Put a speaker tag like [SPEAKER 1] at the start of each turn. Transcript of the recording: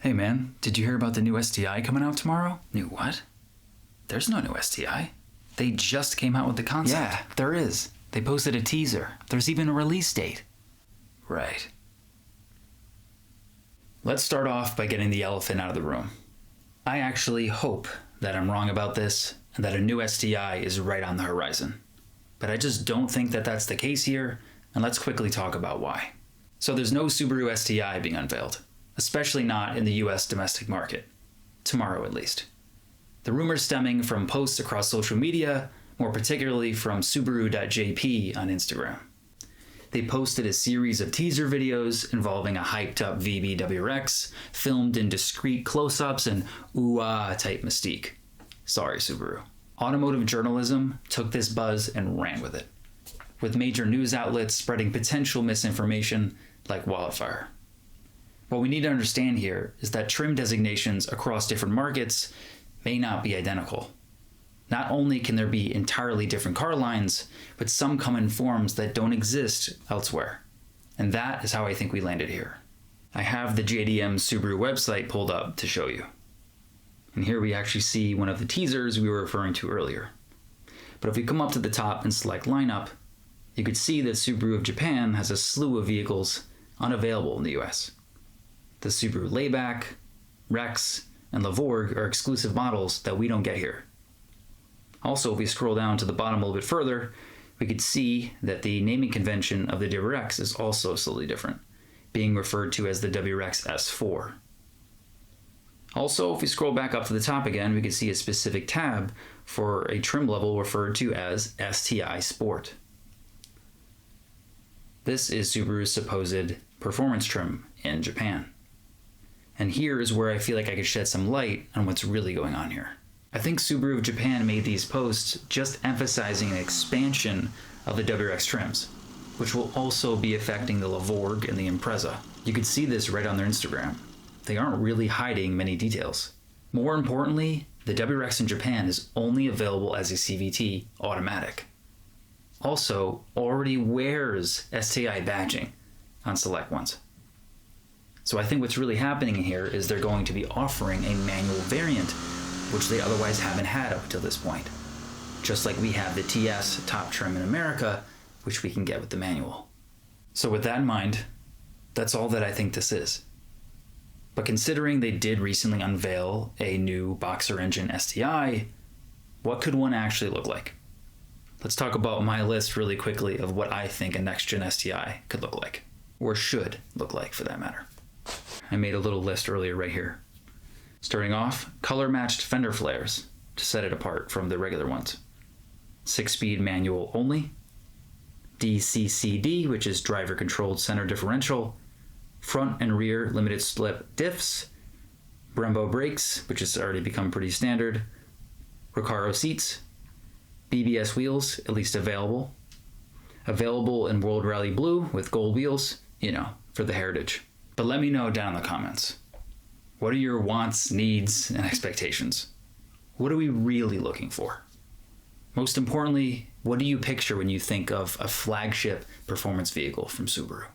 [SPEAKER 1] Hey man, did you hear about the new STI coming out tomorrow? New what? There's no new STI. They just came out with the concept.
[SPEAKER 2] Yeah, there is. They posted a teaser. There's even a release date.
[SPEAKER 1] Right. Let's start off by getting the elephant out of the room. I actually hope that I'm wrong about this and that a new STI is right on the horizon. But I just don't think that that's the case here, and let's quickly talk about why. So there's no Subaru STI being unveiled, especially not in the US domestic market. Tomorrow at least. The rumors stemming from posts across social media, more particularly from Subaru.jp on Instagram. They posted a series of teaser videos involving a hyped up VB WRX, filmed in discreet close-ups and ooh-ah type mystique. Sorry, Subaru. Automotive journalism took this buzz and ran with it, with major news outlets spreading potential misinformation like wildfire. What we need to understand here is that trim designations across different markets may not be identical. Not only can there be entirely different car lines, but some come in forms that don't exist elsewhere. And that is how I think we landed here. I have the JDM Subaru website pulled up to show you. And here we actually see one of the teasers we were referring to earlier. But if we come up to the top and select lineup, you could see that Subaru of Japan has a slew of vehicles unavailable in the US. The Subaru Layback, Rex, and Lavorg are exclusive models that we don't get here. Also, if we scroll down to the bottom a little bit further, we could see that the naming convention of the WRX is also slightly different, being referred to as the WRX S4. Also, if we scroll back up to the top again, we can see a specific tab for a trim level referred to as STI Sport. This is Subaru's supposed performance trim in Japan. And here is where I feel like I could shed some light on what's really going on here. I think Subaru of Japan made these posts just emphasizing an expansion of the WRX trims, which will also be affecting the Lavorg and the Impreza. You could see this right on their Instagram. They aren't really hiding many details. More importantly, the WRX in Japan is only available as a CVT automatic. Also, already wears STI badging on select ones. So I think what's really happening here is they're going to be offering a manual variant, which they otherwise haven't had up until this point. Just like we have the TS top trim in America, which we can get with the manual. So with that in mind, that's all that I think this is. But considering they did recently unveil a new boxer engine STI, what could one actually look like? Let's talk about my list really quickly of what I think a next-gen STI could look like, or should look like for that matter. I made a little list earlier right here. Starting off, color-matched fender flares to set it apart from the regular ones. 6-speed manual only. DCCD, which is driver-controlled center differential. Front and rear limited slip diffs. Brembo brakes, which has already become pretty standard. Recaro seats. BBS wheels, at least available. Available in World Rally Blue with gold wheels, for the heritage. But let me know down in the comments. What are your wants, needs, and expectations? What are we really looking for? Most importantly, what do you picture when you think of a flagship performance vehicle from Subaru?